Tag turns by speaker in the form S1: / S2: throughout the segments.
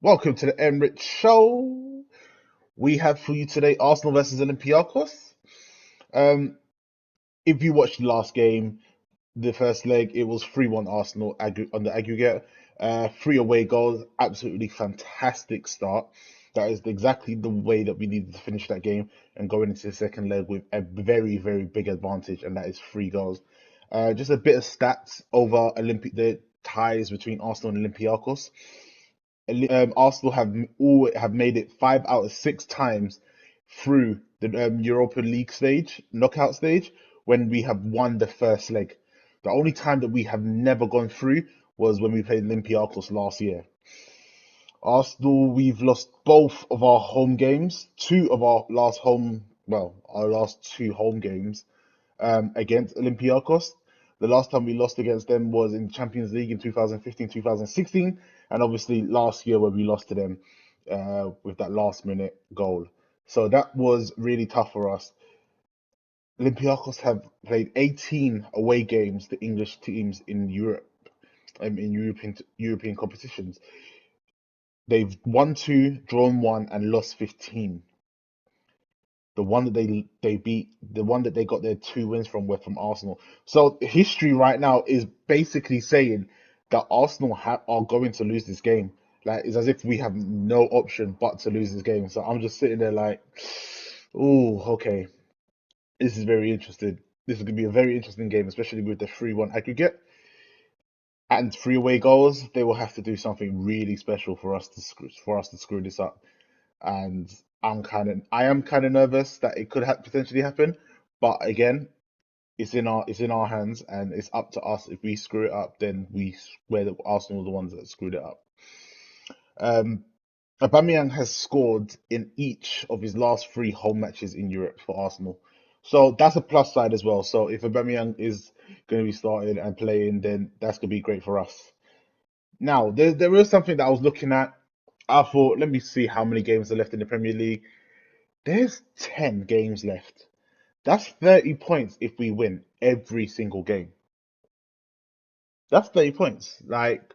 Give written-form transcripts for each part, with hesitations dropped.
S1: Welcome to the Emirates Show. We have for you today Arsenal versus Olympiacos. Um, if you watched the last game, the first leg, it was 3-1 Arsenal on the aggregate. Three away goals, absolutely fantastic start. That is exactly the way that we needed to finish that game and going into the second leg with a very, very big advantage, and that is 3 goals. Just a bit of stats over the ties between Arsenal and Olympiacos. Arsenal have made it 5 out of 6 times through the Europa League stage, knockout stage, when we have won the first leg. The only time that we have never gone through was when we played Olympiacos last year. Arsenal, we've lost both of our home games, our last 2 home games against Olympiacos. The last time we lost against them was in Champions League in 2015, 2016, and obviously last year where we lost to them with that last minute goal. So that was really tough for us. Olympiacos have played 18 away games to English teams in Europe, in European competitions. They've won 2, drawn 1, and lost 15. The one that they beat, the one that they got their 2 wins from were from Arsenal. So history right now is basically saying that Arsenal are going to lose this game. Like it's as if we have no option but to lose this game. So I'm just sitting there like, oh, okay, this is very interesting. This is gonna be a very interesting game, especially with the 3-1 aggregate and 3 away goals. They will have to do something really special for us to screw this up. And I am kind of nervous that it could potentially happen, but again, it's in our hands, and it's up to us. If we screw it up, then we're the Arsenal are the ones that screwed it up. Um, Aubameyang has scored in each of his last 3 home matches in Europe for Arsenal, so that's a plus side as well. So if Aubameyang is going to be starting and playing, then that's going to be great for us. Now, there is something that I was looking at. I thought, let me see how many games are left in the Premier League. There's 10 games left. That's 30 points if we win every single game. That's 30 points. Like,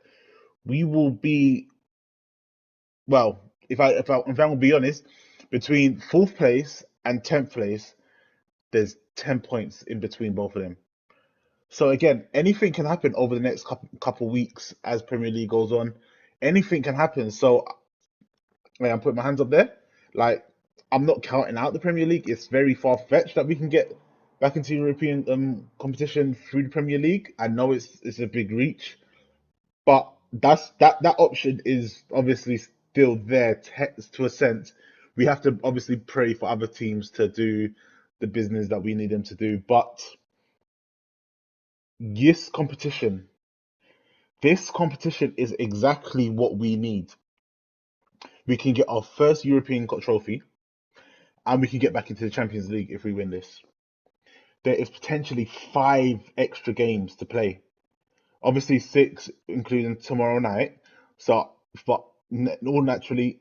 S1: we will be, well, if I'm gonna be honest, between fourth place and 10th place, there's 10 points in between both of them. So again, anything can happen over the next couple weeks as Premier League goes on. Anything can happen. So I'm putting my hands up there. Like, I'm not counting out the Premier League. It's very far fetched that we can get back into European competition through the Premier League. I know it's a big reach, but that option is obviously still there to a sense. We have to obviously pray for other teams to do the business that we need them to do. But this competition, this competition is exactly what we need. We can get our first European trophy, and we can get back into the Champions League if we win this. There is potentially 5 extra games to play. Obviously 6, including tomorrow night. So, but all naturally,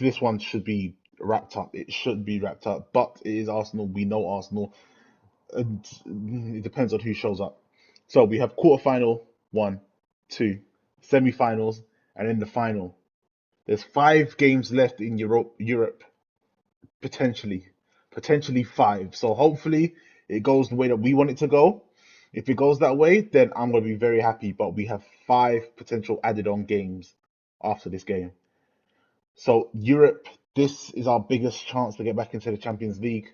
S1: this one should be wrapped up. It should be wrapped up. But it is Arsenal. We know Arsenal. And it depends on who shows up. So we have quarterfinal, 1, 2, semi-finals, and then the final. There's 5 games left in Europe, potentially, potentially 5. So hopefully it goes the way that we want it to go. If it goes that way, then I'm going to be very happy. But we have 5 potential added on games after this game. So Europe, this is our biggest chance to get back into the Champions League.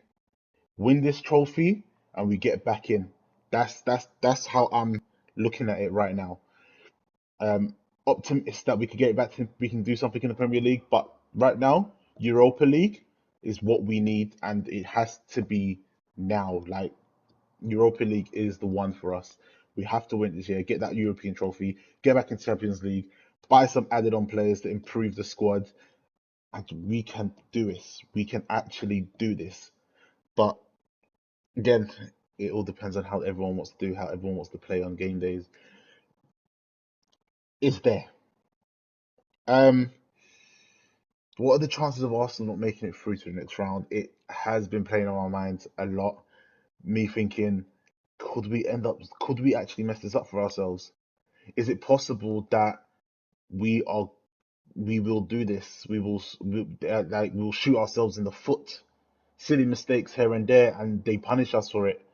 S1: Win this trophy, and we get back in. That's how I'm looking at it right now. Um, Optimist that we could get back to, we can do something in the Premier League, but right now, Europa League is what we need, and it has to be now. Like, Europa League is the one for us. We have to win this year, get that European trophy, get back in Champions League, buy some added on players to improve the squad, and we can do this. We can actually do this. But again, it all depends on how everyone wants to do, how everyone wants to play on game days. Is there? Um, what are the chances of Arsenal not making it through to the next round? It has been playing on my mind a lot. Me thinking, could we actually mess this up for ourselves? Is it possible that we are we will do this. We'll shoot ourselves in the foot. Silly mistakes here and there, and they punish us for it.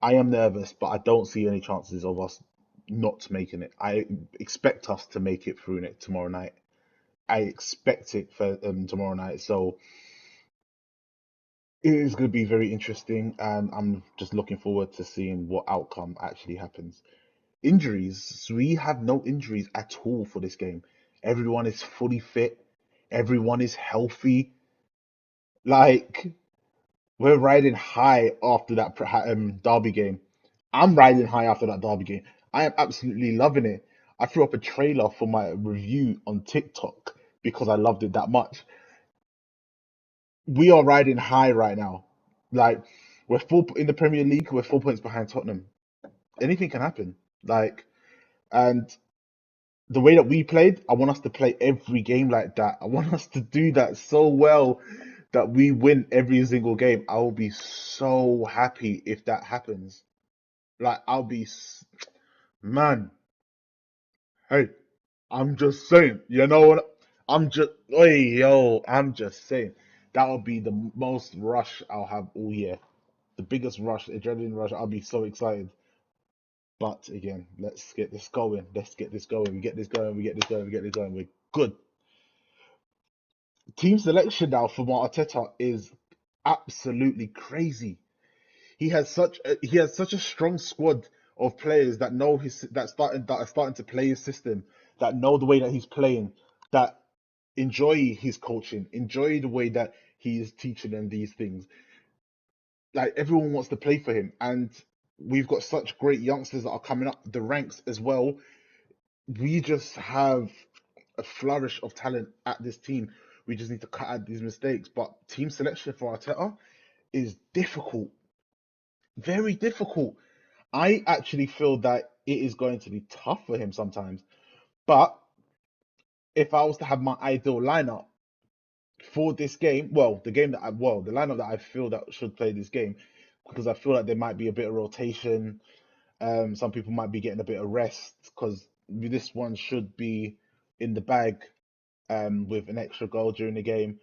S1: I am nervous, but I don't see any chances of us not making it. I expect us to make it through it tomorrow night. I expect it for tomorrow night. So it is going to be very interesting, and I'm just looking forward to seeing what outcome actually happens. Injuries, we have no injuries at all for this game. Everyone is fully fit. Everyone is healthy. Like, we're riding high after that Derby game. I'm riding high after that Derby game. I am absolutely loving it. I threw up a trailer for my review on TikTok because I loved it that much. We are riding high right now. Like, we're in the Premier League. We're 4 points behind Tottenham. Anything can happen. Like, and the way that we played, I want us to play every game like that. I want us to do that so well that we win every single game. I will be so happy if that happens. Like, man, hey, I'm just saying, you know what? I'm just saying. That will be the most rush I'll have all year. The biggest rush, adrenaline rush. I'll be so excited. But again, let's get this going. Let's get this going. We get this going. We get this going. We get this going. We're good. Team selection now for Arteta is absolutely crazy. He has such a strong squad of players that know that are starting to play his system, that know the way that he's playing, that enjoy his coaching, enjoy the way that he is teaching them these things. Like, everyone wants to play for him, and we've got such great youngsters that are coming up the ranks as well. We just have a flourish of talent at this team. We just need to cut out these mistakes. But team selection for Arteta is difficult, very difficult. I actually feel that it is going to be tough for him sometimes. But if I was to have my ideal lineup for this game, the lineup that I feel that should play this game, because I feel like there might be a bit of rotation. Some people might be getting a bit of rest because this one should be in the bag with an extra goal during the game.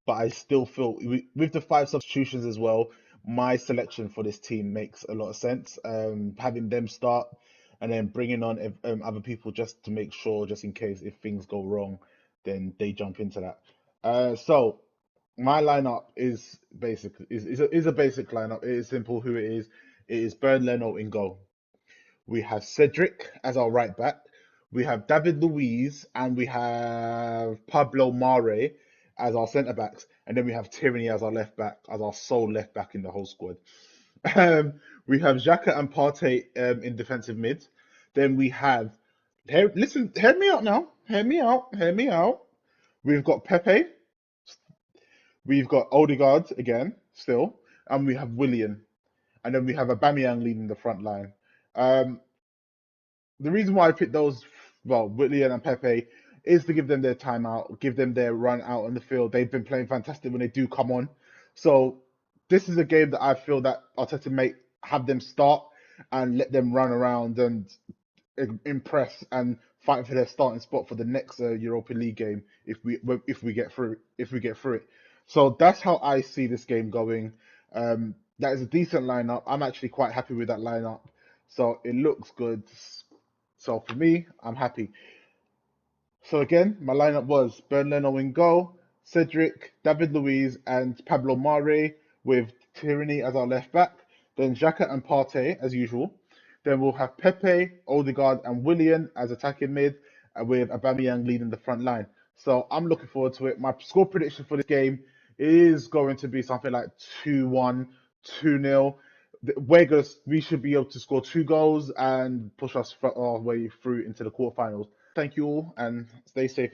S1: But I still feel with the five substitutions as well, my selection for this team makes a lot of sense. Having them start and then bringing on other people just to make sure, just in case if things go wrong, then they jump into that. So my lineup is is a basic lineup. It is simple who it is. It is Bern Leno in goal. We have Cedric as our right back. We have David Luiz and we have Pablo Mare as our centre backs. And then we have Tierney as our left back, as our sole left back in the whole squad. We have Xhaka and Partey in defensive mid. Then we have, listen, hear me out now. Hear me out. Hear me out. We've got Pepe. We've got Odegaard again, still. And we have Willian. And then we have Aubameyang leading the front line. Um, the reason why I picked those, well, Whitley and Pepe, is to give them their time out, give them their run out on the field. They've been playing fantastic when they do come on. So this is a game that I feel that Arteta may have them start and let them run around and impress and fight for their starting spot for the next Europa League game if we get through it. So that's how I see this game going. That is a decent lineup. I'm actually quite happy with that lineup. So it looks good. So for me, I'm happy. So again, my lineup was Bern Leno in goal, Cedric, David Luiz, and Pablo Mare with Tierney as our left back. Then Xhaka and Partey as usual. Then we'll have Pepe, Odegaard, and Willian as attacking mid, with Aubameyang leading the front line. So I'm looking forward to it. My score prediction for this game is going to be something like 2-1, 2-0. We should be able to score 2 goals and push us our way through into the quarterfinals. Thank you all and stay safe.